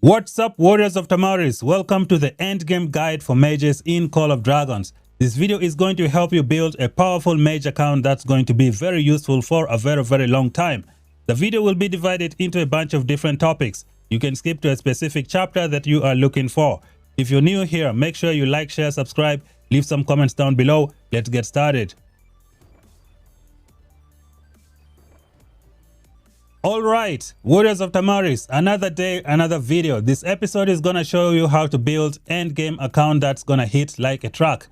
What's up, warriors of Tamaris? Welcome to the endgame guide for mages in Call of Dragons. This video is going to help you build a powerful mage account that's going to be very useful for a very long time. The video will be divided into a bunch of different topics. You can skip to a specific chapter that you are looking for. If you're new here, make sure you like, share, subscribe, leave some comments down below. Let's get started. Alright, warriors of Tamaris, another day, another video. This episode is gonna show you how to build endgame account that's gonna hit like a truck.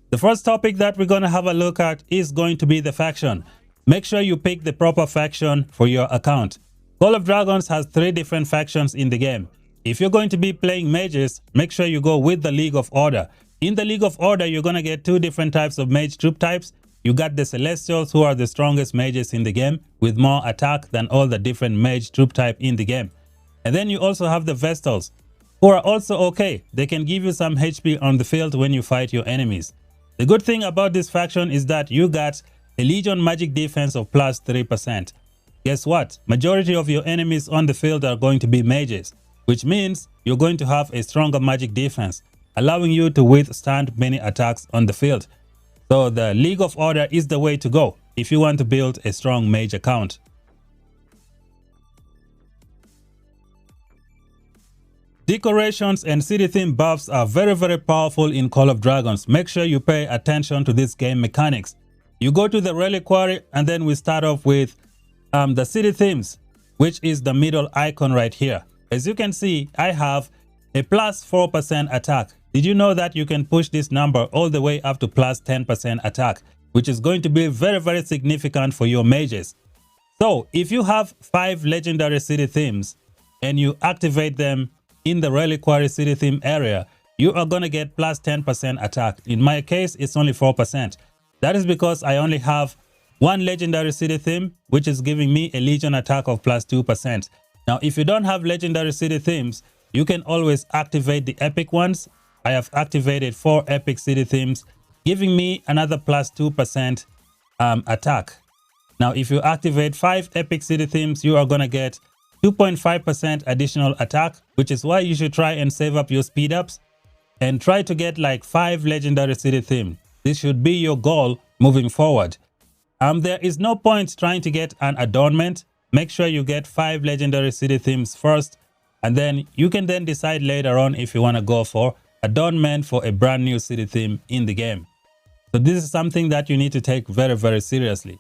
The first topic that we're gonna have a look at is going to be the faction. Make sure you pick the proper faction for your account. Call of Dragons has 3 different factions in the game. If you're going to be playing mages, make sure you go with the League of Order. In the League of Order, you're gonna get 2 different types of mage troop types. You got the Celestials, who are the strongest mages in the game with more attack than all the different mage troop type in the game. And then you also have the Vestals, who are also okay. They can give you some HP on the field when you fight your enemies. The good thing about this faction is that you got a Legion magic defense of plus 3%. Guess what? Majority of your enemies on the field are going to be mages, which means you're going to have a stronger magic defense, allowing you to withstand many attacks on the field. So the League of Order is the way to go if you want to build a strong mage account. Decorations and city theme buffs are very powerful in Call of Dragons. Make sure you pay attention to this game mechanics. You go to the reliquary and then we start off with the city themes, which is the middle icon right here. As you can see, I have a plus 4% attack. Did you know that you can push this number all the way up to plus 10% attack, which is going to be very significant for your mages? So if you have 5 legendary city themes and you activate them in the reliquary city theme area, you are going to get plus 10% attack. In my case, it's only 4%. That is because I only have 1 legendary city theme, which is giving me a legion attack of plus 2%. Now, if you don't have legendary city themes, you can always activate the epic ones. I have activated 4 epic city themes, giving me another plus 2% attack. Now, if you activate 5 epic city themes, you are going to get 2.5% additional attack, which is why you should try and save up your speed ups and try to get like 5 legendary city themes. This should be your goal moving forward. There is no point trying to get an adornment. Make sure you get 5 legendary city themes first, and then you can then decide later on if you want to go for adornment for a brand new city theme in the game. So this is something that you need to take very seriously.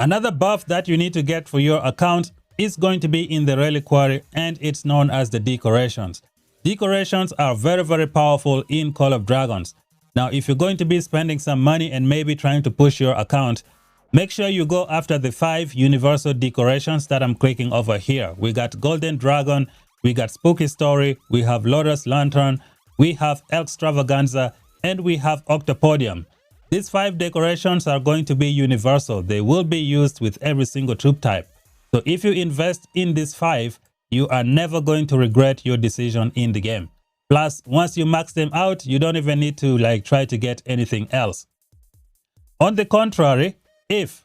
Another buff that you need to get for your account is going to be in the reliquary, and it's known as the decorations. Decorations are very powerful in Call of Dragons. Now, if you're going to be spending some money and maybe trying to push your account, make sure you go after the 5 universal decorations that I'm clicking over here. We got Golden Dragon, we got Spooky Story, we have Lotus Lantern, we have Extravaganza, and we have Octopodium. These 5 decorations are going to be universal. They will be used with every single troop type. So if you invest in these 5, you are never going to regret your decision in the game. Plus, once you max them out, you don't even need to like try to get anything else. On the contrary, if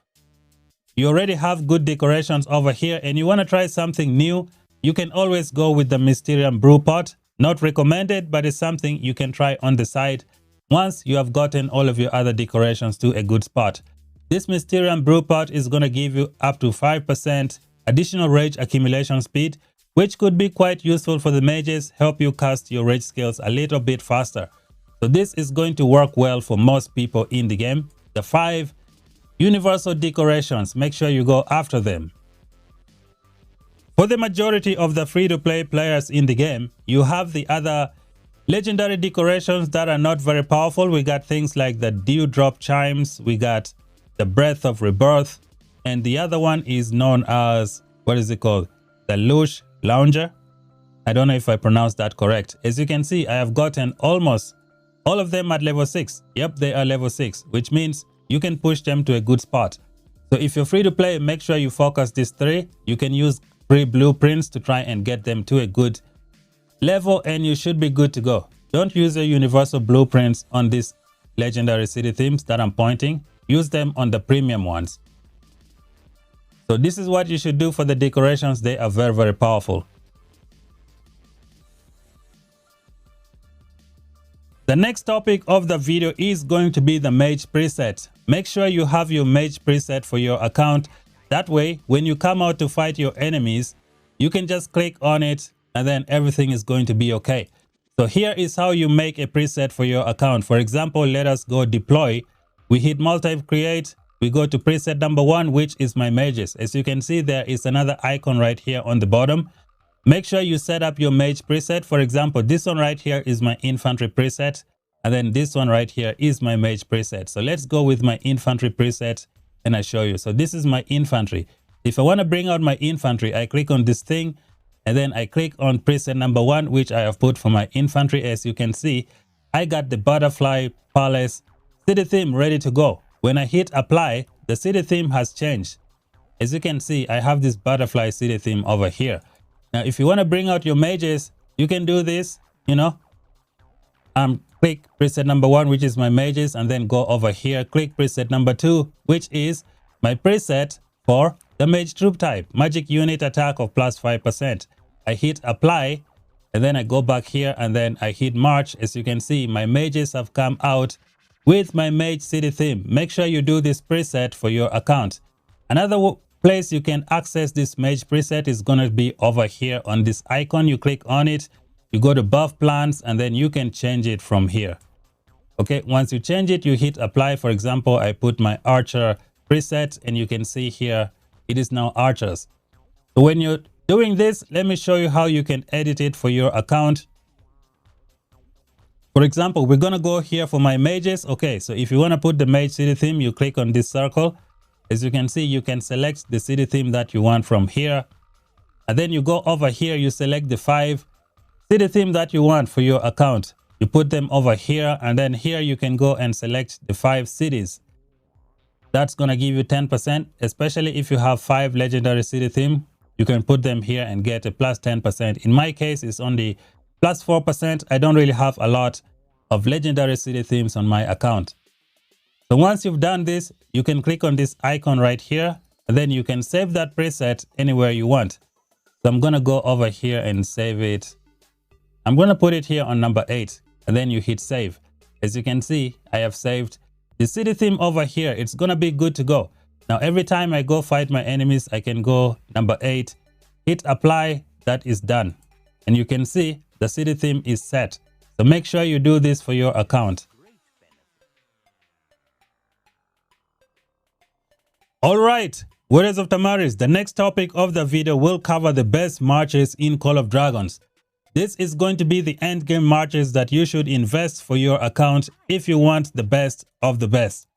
you already have good decorations over here and you want to try something new, you can always go with the Mysterium Brew Pot. Not recommended, but it's something you can try on the side once you have gotten all of your other decorations to a good spot. This Mysterium Brew Pot is going to give you up to 5% additional rage accumulation speed, which could be quite useful for the mages, help you cast your rage skills a little bit faster. So this is going to work well for most people in the game. The 5 universal decorations, make sure you go after them. For the majority of the free-to-play players in the game, you have the other legendary decorations that are not very powerful. We got things like the Dewdrop Chimes, we got the Breath of Rebirth, and the other one is known as, what is it called? The Lush Lounger. I don't know if I pronounced that correct. As you can see, I have gotten almost all of them at level 6. Yep, they are level 6, which means you can push them to a good spot. So if you're free to play, make sure you focus these 3. You can use free blueprints to try and get them to a good level and you should be good to go. Don't use your universal blueprints on these legendary city themes that I'm pointing. Use them on the premium ones. So this is what you should do for the decorations. They are very, very powerful. The next topic of the video is going to be the mage preset. Make sure you have your mage preset for your account. That way, when you come out to fight your enemies, you can just click on it and then everything is going to be okay. So here is how you make a preset for your account. For example, let us go deploy. We hit multi-create. We go to preset number 1, which is my mages. As you can see, there is another icon right here on the bottom. Make sure you set up your mage preset. For example, this one right here is my infantry preset. And then this one right here is my mage preset. So let's go with my infantry preset and I show you. So this is my infantry. If I want to bring out my infantry, I click on this thing and then I click on preset number 1, which I have put for my infantry. As you can see, I got the butterfly palace city theme ready to go. When I hit apply, the city theme has changed. As you can see, I have this butterfly city theme over here. Now, if you want to bring out your mages, you can do this, click preset number 1, which is my mages, and then go over here, click preset number 2, which is my preset for the mage troop type, magic unit attack of +5%. I hit apply, and then I go back here, and then I hit march. As you can see, my mages have come out with my mage city theme. Make sure you do this preset for your account. Another place you can access this mage preset is going to be over here on this icon. You click on it, you go to buff plans, and then you can change it from here. Okay, once you change it, you hit apply. For example, I put my archer preset and you can see here it is now archers. So when you're doing this, let me show you how you can edit it for your account. For example, we're going to go here for my mages. Okay, so if you want to put the mage city theme, you click on this circle. As you can see, you can select the city theme that you want from here. And then you go over here, you select the 5 city theme that you want for your account. You put them over here, and then here you can go and select the 5 cities. That's going to give you 10%, especially if you have 5 legendary city theme. You can put them here and get a +10%. In my case, it's only +4%. I don't really have a lot of legendary city themes on my account. So once you've done this, you can click on this icon right here, and then you can save that preset anywhere you want. So I'm going to go over here and save it. I'm going to put it here on number 8, and then you hit save. As you can see, I have saved the city theme over here. It's going to be good to go. Now, every time I go fight my enemies, I can go number 8, hit apply, that is done. And you can see the city theme is set. So make sure you do this for your account. All right, Warriors of Tamaris, the next topic of the video will cover the best marches in Call of Dragons. This is going to be the end game marches that you should invest for your account if you want the best of the best.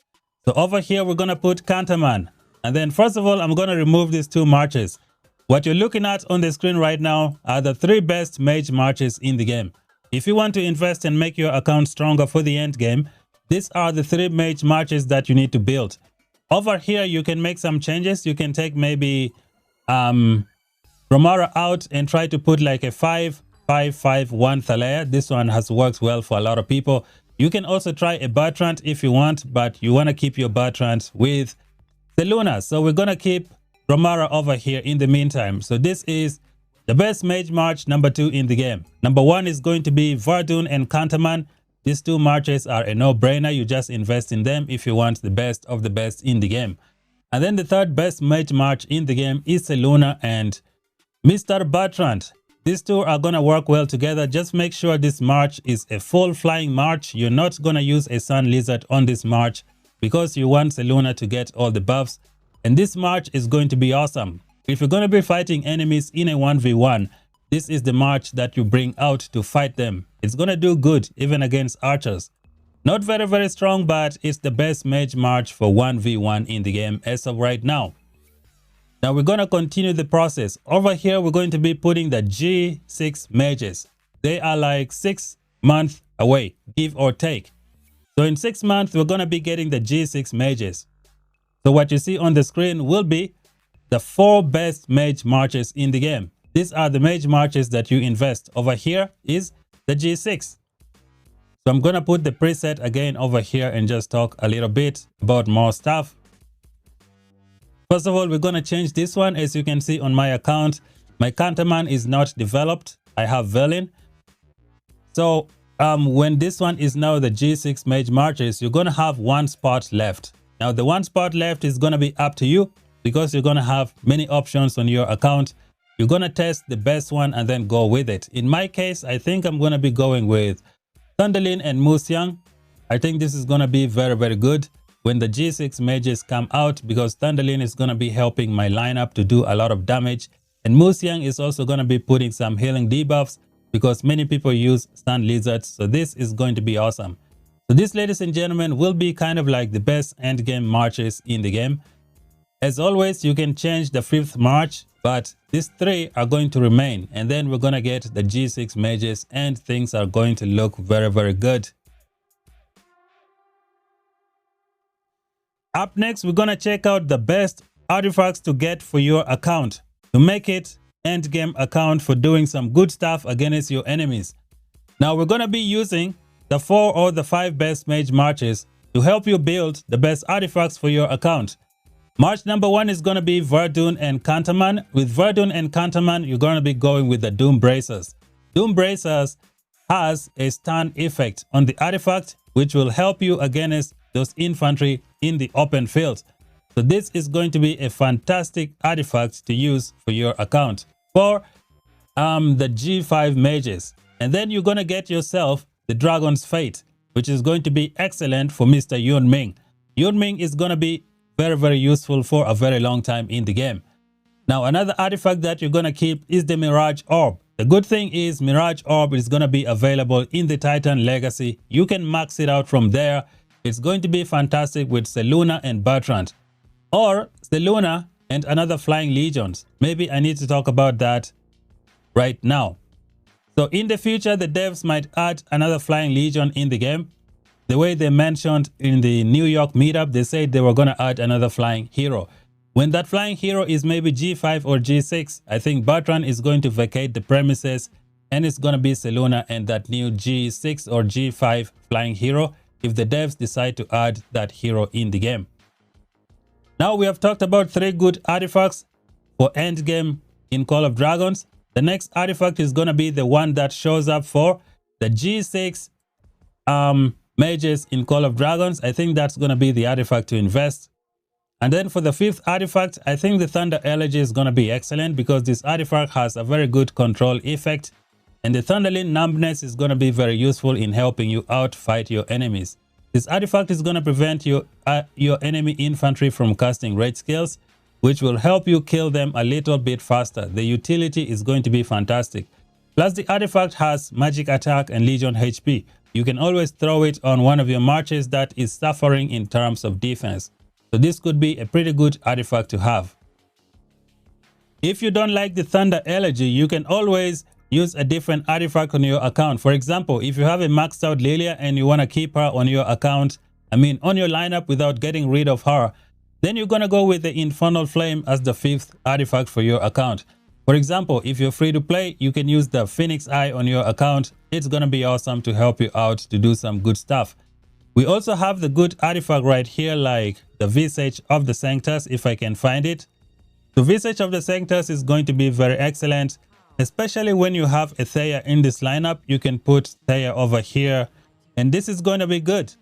So over here, we're going to put Counterman. And then first of all, I'm going to remove these 2 marches. What you're looking at on the screen right now are the 3 best mage marches in the game. If you want to invest and make your account stronger for the end game, these are the 3 mage marches that you need to build. Over here, you can make some changes. You can take maybe Romara out and try to put like a 5-5-5-1 Thalia. This one has worked well for a lot of people. You can also try a Bertrand if you want, but you want to keep your Bertrand with the Luna. So we're going to keep Romara over here in the meantime. So this is the best mage march number 2 in the game. Number 1 is going to be Verdun and Counterman. These 2 marches are a no-brainer. You just invest in them if you want the best of the best in the game. And then the 3rd best mage march in the game is Seluna and Mr. Bertrand. These 2 are going to work well together. Just make sure this march is a full flying march. You're not going to use a Sun Lizard on this march because you want Seluna to get all the buffs. And this march is going to be awesome. If you're going to be fighting enemies in a 1v1, this is the march that you bring out to fight them. It's going to do good even against archers. Not very, very strong, but it's the best mage march for 1v1 in the game as of right now. Now we're going to continue the process. Over here, we're going to be putting the G6 mages. They are like 6 months away, give or take. So in 6 months, we're going to be getting the G6 mages. So what you see on the screen will be the 4 best mage marches in the game. These are the mage marches that you invest. Over here is the G6. So I'm going to put the preset again over here and just talk a little bit about more stuff. First of all, we're going to change this one. As you can see on my account, my counterman is not developed. I have Velin. So when this one is now the G6 Mage Marches, you're going to have one spot left. Now the one spot left is going to be up to you because you're going to have many options on your account. You're going to test the best one and then go with it. In my case, I think I'm going to be going with Thunderlin and Musyang. I think this is going to be very, very good when the G6 mages come out, because Thunderlin is going to be helping my lineup to do a lot of damage. And Musyang is also going to be putting some healing debuffs because many people use Stun Lizards. So this is going to be awesome. So this, ladies and gentlemen, will be kind of like the best end game marches in the game. As always, you can change the 5th march, but these 3 are going to remain. And then we're going to get the G6 mages and things are going to look very, very good. Up next, we're going to check out the best artifacts to get for your account to make it end game account for doing some good stuff against your enemies. Now we're going to be using the 4 or the 5 best mage marches to help you build the best artifacts for your account. March number 1 is going to be Verdun and Counterman. With Verdun and Counterman, you're going to be going with the Doom Bracers. Doom Bracers has a stun effect on the artifact, which will help you against those infantry in the open field. So this is going to be a fantastic artifact to use for your account for the G5 mages. And then you're going to get yourself the Dragon's Fate, which is going to be excellent for Mr. Yun Ming. Yun Ming is going to be very, very useful for a very long time in the game. Now, another artifact that you're going to keep is the Mirage Orb. The good thing is Mirage Orb is going to be available in the Titan Legacy. You can max it out from there. It's going to be fantastic with Seluna and Bertrand. Or Seluna and another Flying Legions. Maybe I need to talk about that right now. So in the future, the devs might add another Flying Legion in the game. The way they mentioned in the New York meetup, they said they were going to add another flying hero. When that flying hero is maybe G5 or G6, I think Bertrand is going to vacate the premises and it's going to be Seluna and that new G6 or G5 flying hero if the devs decide to add that hero in the game. Now we have talked about 3 good artifacts for endgame in Call of Dragons. The next artifact is going to be the one that shows up for the G6 mages in Call of Dragons. I think that's going to be the artifact to invest. And then for the 5th artifact, I think the Thunder Elegy is going to be excellent because this artifact has a very good control effect. And the Thunderlin Numbness is going to be very useful in helping you out fight your enemies. This artifact is going to prevent your enemy infantry from casting rage skills, which will help you kill them a little bit faster. The utility is going to be fantastic. Plus the artifact has magic attack and Legion HP. You can always throw it on one of your marches that is suffering in terms of defense. So this could be a pretty good artifact to have. If you don't like the Thunder Elegy, you can always use a different artifact on your account. For example, if you have a maxed out Lilia and you want to keep her on your account, on your lineup without getting rid of her, then you're going to go with the Infernal Flame as the 5th artifact for your account. For example, if you're free to play, you can use the Phoenix Eye on your account. It's going to be awesome to help you out to do some good stuff. We also have the good artifact right here, like the Visage of the Sanctus, if I can find it. The Visage of the Sanctus is going to be very excellent, especially when you have a Thea in this lineup. You can put Thea over here, and this is going to be good.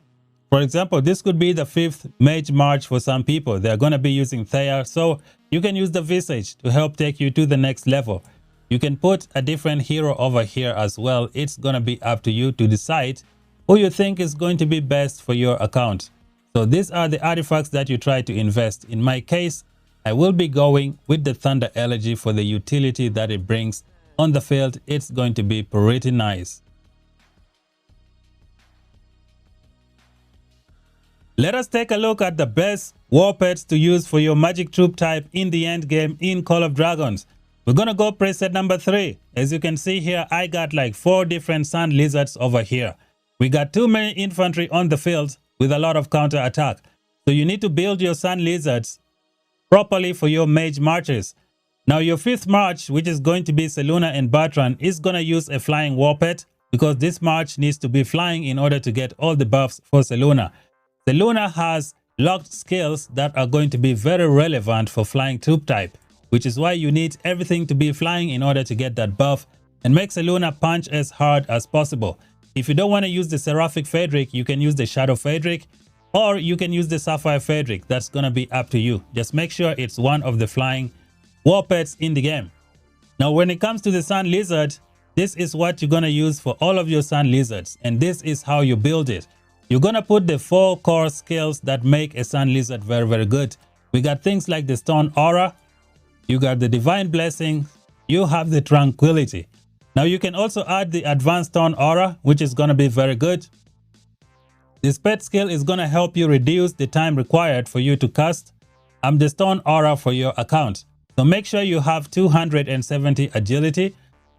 For example, this could be the 5th Mage March for some people. They're going to be using Thea, so you can use the Visage to help take you to the next level. You can put a different hero over here as well. It's going to be up to you to decide who you think is going to be best for your account. So these are the artifacts that you try to invest. In my case, I will be going with the Thunder Elegy for the utility that it brings on the field. It's going to be pretty nice. Let us take a look at the best WARPETS to use for your magic troop type in the end game in Call of Dragons. We're going to go preset number 3. As you can see here, I got like 4 different Sand Lizards over here. We got too many infantry on the field with a lot of counter attack. So you need to build your Sand Lizards properly for your mage marches. Now your 5th march, which is going to be Seluna and Bertrand, is going to use a flying WARPET because this march needs to be flying in order to get all the buffs for Seluna. Seluna has locked skills that are going to be very relevant for flying troop type, which is why you need everything to be flying in order to get that buff and make Selûne punch as hard as possible. If you don't want to use the Seraphic Fabric, you can use the Shadow Fabric, or you can use the Sapphire Fabric. That's going to be up to you. Just make sure it's one of the flying WARPETS in the game. Now, when it comes to the Sun Lizard, this is what you're going to use for all of your Sun Lizards, and this is how you build it. You're going to put the 4 core skills that make a Sun Lizard very, very good. We got things like the Stone Aura, you got the Divine Blessing, you have the Tranquility. Now you can also add the Advanced Stone Aura, which is going to be very good. This pet skill is going to help you reduce the time required for you to cast the Stone Aura for your account. So make sure you have 270 agility,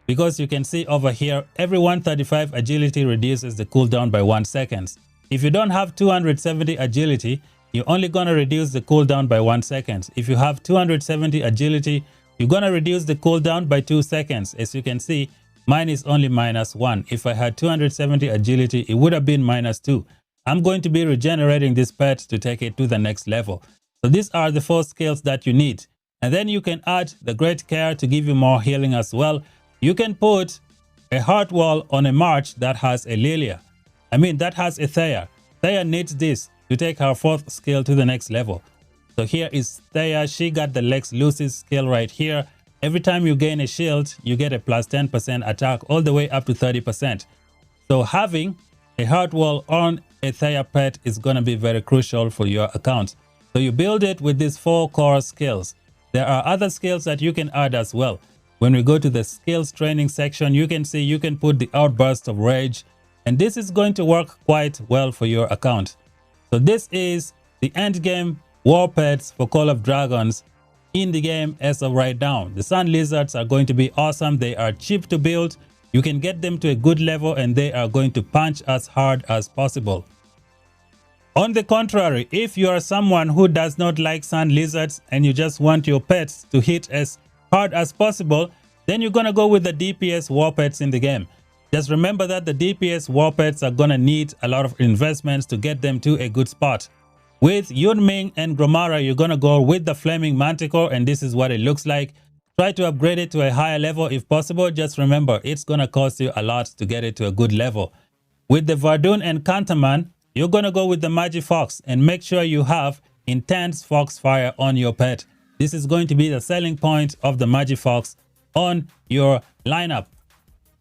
because you can see over here, every 135 agility reduces the cooldown by 1 second. If you don't have 270 agility, you're only going to reduce the cooldown by 1 second. If you have 270 agility, you're going to reduce the cooldown by 2 seconds. As you can see, mine is only -1. If I had 270 agility, it would have been -2. I'm going to be regenerating this pet to take it to the next level. So these are the 4 skills that you need. And then you can add the Great Care to give you more healing as well. You can put a heart wall on a March that has a Lilia. That has a Thea. Thea needs this to take her 4th skill to the next level. So here is Thea. She got the Lex Lucis skill right here. Every time you gain a shield, you get a +10% attack all the way up to 30%. So having a heart wall on a Thea pet is going to be very crucial for your account. So you build it with these 4 core skills. There are other skills that you can add as well. When we go to the skills training section, you can see you can put the Outburst of Rage, and this is going to work quite well for your account. So this is the endgame WARPETS for Call of Dragons in the game as of right now. The Sun Lizards are going to be awesome. They are cheap to build. You can get them to a good level and they are going to punch as hard as possible. On the contrary, if you are someone who does not like Sun Lizards and you just want your pets to hit as hard as possible, then you're going to go with the DPS WARPETS in the game. Just remember that the DPS WARPETS are going to need a lot of investments to get them to a good spot. With Yunming and Gromara, you're going to go with the Flaming Manticore, and this is what it looks like. Try to upgrade it to a higher level if possible. Just remember, it's going to cost you a lot to get it to a good level. With the Vardoon and Cantaman, you're going to go with the Magifox and make sure you have Intense Foxfire on your pet. This is going to be the selling point of the Magifox on your lineup.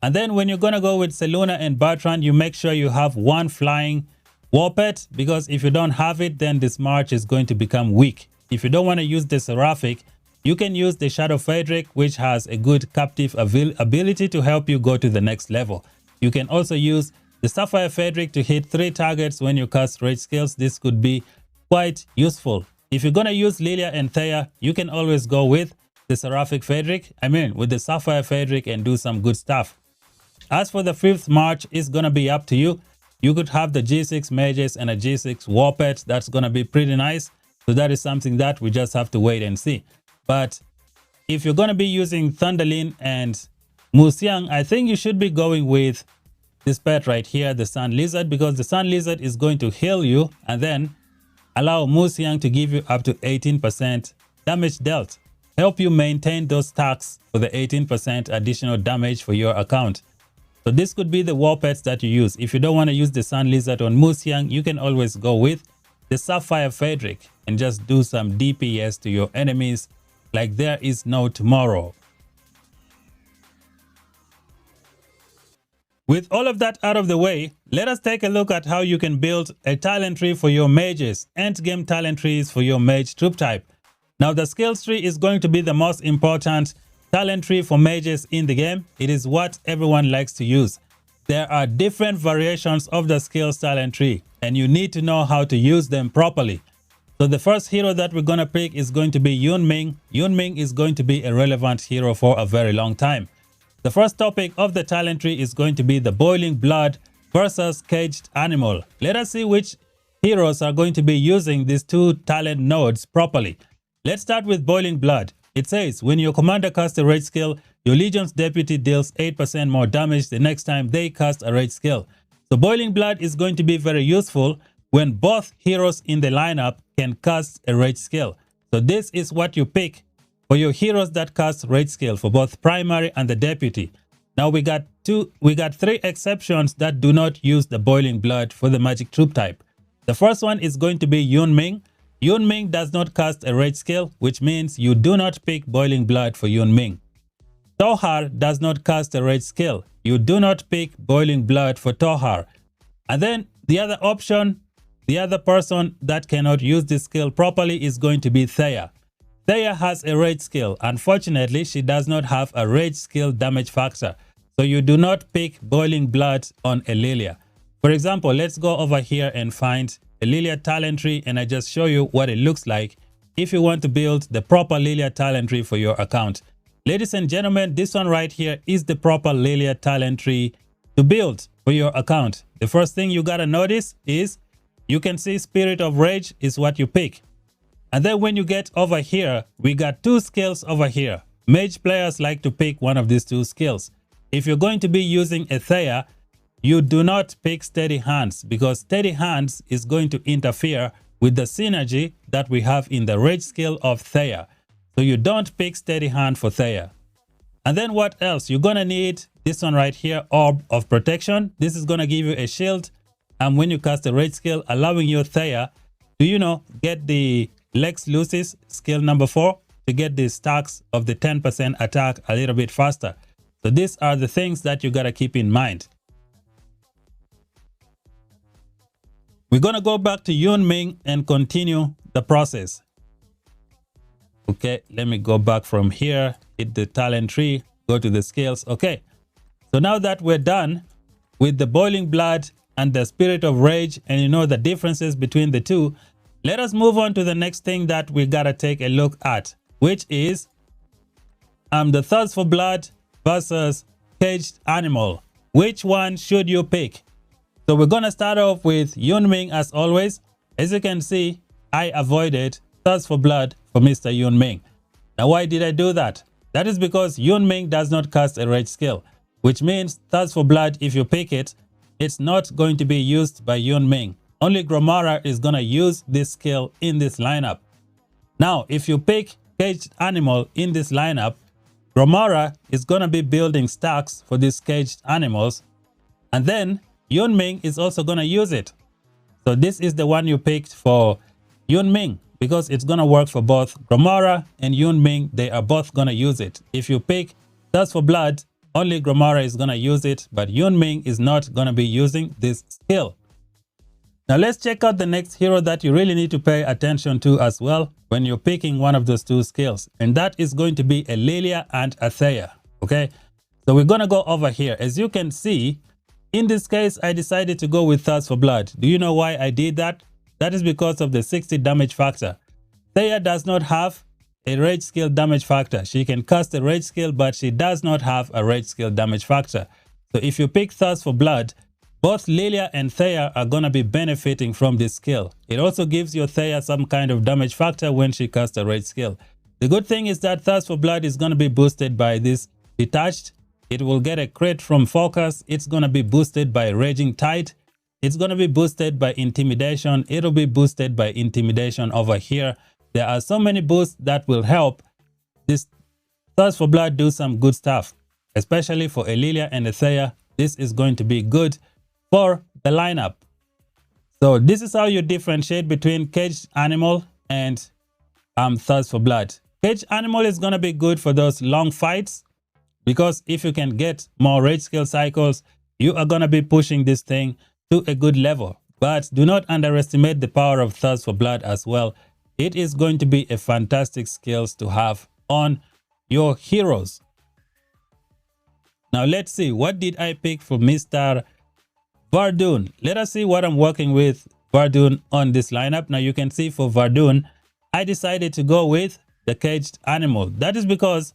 And then when you're going to go with Selûne and Bertrand, you make sure you have 1 flying WARPET, because if you don't have it, then this March is going to become weak. If you don't want to use the Seraphic, you can use the Shadow Fabric, which has a good captive ability to help you go to the next level. You can also use the Sapphire Fabric to hit 3 targets when you cast rage skills. This could be quite useful. If you're going to use Lilia and Thea, you can always go with the Seraphic Fabric, with the Sapphire Fabric, and do some good stuff. As for the 5th March, it's going to be up to you. You could have the G6 Mages and a G6 WARPET. That's going to be pretty nice. So that is something that we just have to wait and see. But if you're going to be using Thunderlin and Musiang, I think you should be going with this pet right here, the Sun Lizard, because the Sun Lizard is going to heal you and then allow Musiang to give you up to 18% damage dealt. Help you maintain those stacks for the 18% additional damage for your account. So this could be the WARPETS that you use. If you don't want to use the Sun Lizard on Musiang, you can always go with the Sapphire Fabric and just do some DPS to your enemies like there is no tomorrow. With all of that out of the way, let us take a look at how you can build a talent tree for your mages, endgame talent trees for your mage troop type. Now the skills tree is going to be the most important talent tree for mages in the game. It is what everyone likes to use. There are different variations of the skills talent tree and you need to know how to use them properly. So the first hero that we're going to pick is going to be Yunming. Yunming is going to be a relevant hero for a very long time. The first topic of the talent tree is going to be the Boiling Blood versus Caged Animal. Let us see which heroes are going to be using these 2 talent nodes properly. Let's start with Boiling Blood. It says, when your commander casts a rage skill, your Legion's deputy deals 8% more damage the next time they cast a rage skill. So Boiling Blood is going to be very useful when both heroes in the lineup can cast a rage skill. So this is what you pick for your heroes that cast rage skill for both primary and the deputy. Now we got three exceptions that do not use the boiling blood for the magic troop type. The first one is going to be Yun Ming. Yun Ming does not cast a rage skill, which means you do not pick boiling blood for Yun Ming. Tohar does not cast a rage skill. You do not pick boiling blood for Tohar. And then the other option, the other person that cannot use this skill properly is going to be Thea. Thea has a rage skill. Unfortunately, she does not have a rage skill damage factor. So you do not pick boiling blood on a Lilia. For example, let's go over here and find a Lilia talent tree, and I just show you what it looks like if you want to build the proper Lilia talent tree for your account. Ladies and gentlemen, this one right here is the proper Lilia talent tree to build for your account. The first thing you gotta notice is you can see Spirit of Rage is what you pick. And then when you get over here, we got two skills over here. Mage players like to pick one of these two skills. If you're going to be using a Thea, you do not pick Steady Hands, because Steady Hands is going to interfere with the synergy that we have in the rage skill of Thea. So you don't pick Steady Hand for Thea. And then what else? You're going to need this one right here, Orb of Protection. This is going to give you a shield. And when you cast a rage skill, allowing your Thea to, get the Lex Lucis skill number 4 to get the stacks of the 10% attack a little bit faster. So these are the things that you got to keep in mind. We're going to go back to Yun Ming and continue the process. Okay, let me go back from here, hit the talent tree, go to the skills. Okay, so now that we're done with the boiling blood and the Spirit of Rage, and you know the differences between the two, let us move on to the next thing that we gotta take a look at, which is the Thirst for Blood versus Caged Animal. Which one should you pick? So we're gonna start off with Yun Ming as always. As you can see, I avoided Thirst for Blood for Mr. Yun Ming. Now why did I do that? That is because Yun Ming does not cast a rage skill, which means Thirst for Blood, if you pick it, it's not going to be used by Yun Ming. Only Gromara is gonna use this skill in this lineup. Now, if you pick Caged Animal in this lineup, Gromara is gonna be building stacks for these caged animals, and then Yun Ming is also gonna use it. So this is the one you picked for Yun Ming, because it's gonna work for both Gromara and Yun Ming. They are both gonna use it. If you pick Thirst for Blood, only Gromara is gonna use it, but Yun Ming is not gonna be using this skill. Now let's check out the next hero that you really need to pay attention to as well when you're picking one of those two skills, and that is going to be a Lilia and a Thea. Okay, so we're gonna go over here. As you can see, in this case, I decided to go with Thirst for Blood. Do you know why I did that? That is because of the 60 damage factor. Thea does not have a rage skill damage factor. She can cast a rage skill, but she does not have a rage skill damage factor. So if you pick Thirst for Blood, both Lilia and Thea are going to be benefiting from this skill. It also gives your Thea some kind of damage factor when she casts a rage skill. The good thing is that Thirst for Blood is going to be boosted by this Detached. It will get a crit from Focus. It's going to be boosted by Raging Tide. It's going to be boosted by Intimidation. It'll be boosted by Intimidation over here. There are so many boosts that will help this Thirst for Blood do some good stuff, especially for a Lilia and a Thea. This is going to be good for the lineup. So this is how you differentiate between Caged Animal and Thirst for Blood. Caged Animal is going to be good for those long fights, because if you can get more rage skill cycles, you are going to be pushing this thing to a good level. But do not underestimate the power of Thirst for Blood as well. It is going to be a fantastic skill to have on your heroes. Now let's see, what did I pick for Mr. Vardoon? Let us see what I'm working with Vardoon on this lineup. Now you can see for Vardoon, I decided to go with the Caged Animal. That is because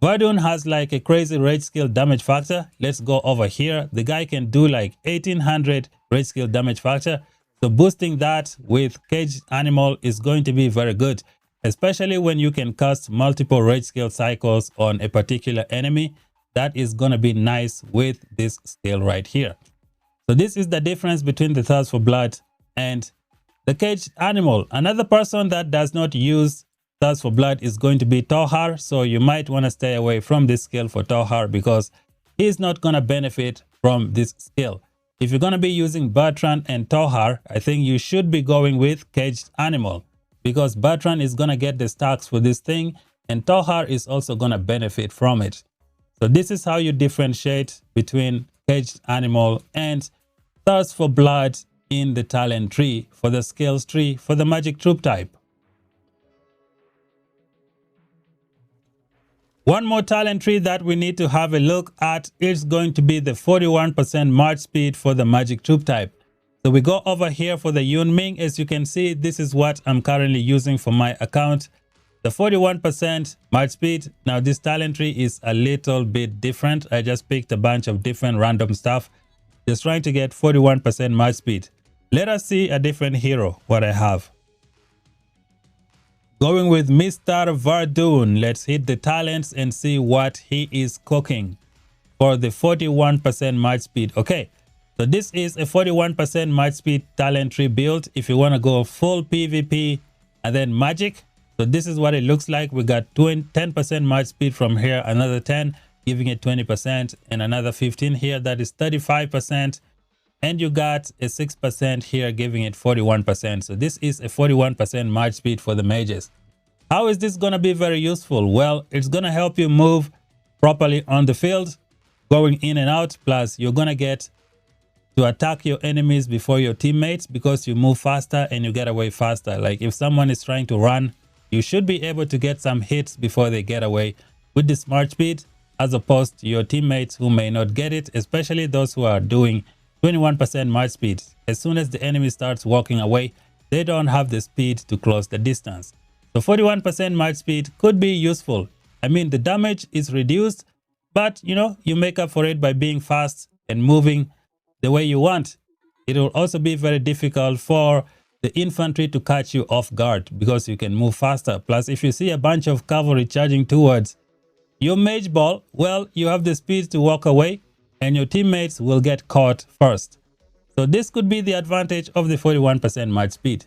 Vardoon has like a crazy rage skill damage factor. Let's go over here. The guy can do like 1800 rage skill damage factor. So boosting that with Caged Animal is going to be very good, especially when you can cast multiple rage skill cycles on a particular enemy. That is going to be nice with this skill right here. So this is the difference between the Thirst for Blood and The caged animal. Another person that does not use Thirst for Blood is going to be Tohar. So you might want to stay away from this skill for Tohar because he's not going to benefit from this skill. If you're going to be using Bertrand and Tohar, I think you should be going with Caged Animal because Bertrand is going to get the stacks for this thing and Tohar is also going to benefit from it. So this is how you differentiate between Caged Animal and Thirst for Blood in the talent tree for the skills tree for the magic troop type. One more talent tree that we need to have a look at is going to be the 41% march speed for the magic troop type. So we go over here for the Yunming. As you can see, this is what I'm currently using for my account. The 41% march speed. Now this talent tree is a little bit different. I just picked a bunch of different random stuff. Just trying to get 41% march speed. Let us see a different hero, what I have. Going with Mr. Vardoon. Let's hit the talents and see what he is cooking for the 41% march speed. Okay, so this is a 41% march speed talent tree build. If you want to go full PvP and then magic, so this is what it looks like. We got 10% march speed from here, another 10, giving it 20%, and another 15 here. That is 35%. And you got a 6% here, giving it 41%. So this is a 41% march speed for the mages. How is this going to be very useful? Well, it's going to help you move properly on the field, going in and out. Plus, you're going to get to attack your enemies before your teammates because you move faster and you get away faster. Like if someone is trying to run, you should be able to get some hits before they get away with this march speed, as opposed to your teammates who may not get it, especially those who are doing 21% march speed. As soon as the enemy starts walking away, they don't have the speed to close the distance. So 41% march speed could be useful. I mean, the damage is reduced, but you know, you make up for it by being fast and moving the way you want. It will also be very difficult for the infantry to catch you off guard because you can move faster. Plus, if you see a bunch of cavalry charging towards your mage ball, well, you have the speed to walk away and your teammates will get caught first. So this could be the advantage of the 41% march speed.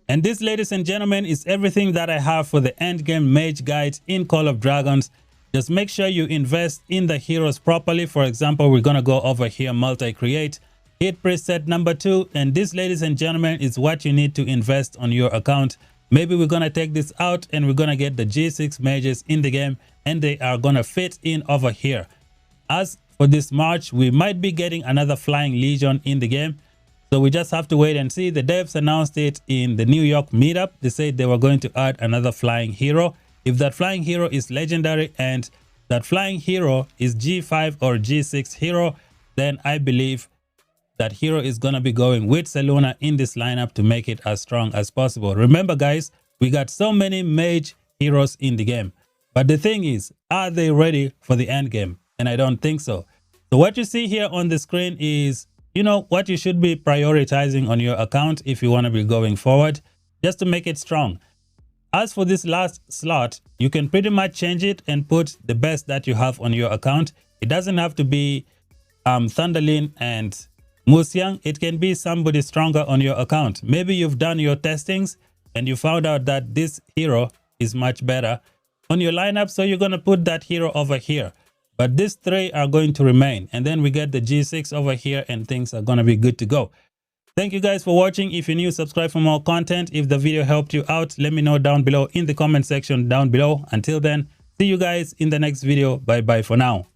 And this, ladies and gentlemen, is everything that I have for the endgame mage guide in Call of Dragons. Just make sure you invest in the heroes properly. For example, we're going to go over here, multi-create, hit preset number 2. And this, ladies and gentlemen, is what you need to invest on your account. Maybe we're going to take this out and we're going to get the G6 mages in the game and they are going to fit in over here. As for this March, we might be getting another Flying Legion in the game. So we just have to wait and see. The devs announced it in the New York meetup. They said they were going to add another flying hero. If that flying hero is legendary and that flying hero is G5 or G6 hero, then I believe that hero is going to be going with Seluna in this lineup to make it as strong as possible. Remember, guys, we got so many mage heroes in the game. But the thing is, are they ready for the end game? And I don't think so. So what you see here on the screen is, you know, what you should be prioritizing on your account if you want to be going forward, just to make it strong. As for this last slot, you can pretty much change it and put the best that you have on your account. It doesn't have to be Thunderlin and Musiang. It can be somebody stronger on your account. Maybe you've done your testings and you found out that this hero is much better on your lineup, so you're going to put that hero over here. But these three are going to remain, and then we get the G6 over here and things are going to be good to go. Thank you guys for watching. If you're new, subscribe for more content. If the video helped you out, let me know down below in the comment section down below. Until then, see you guys in the next video. Bye bye for now.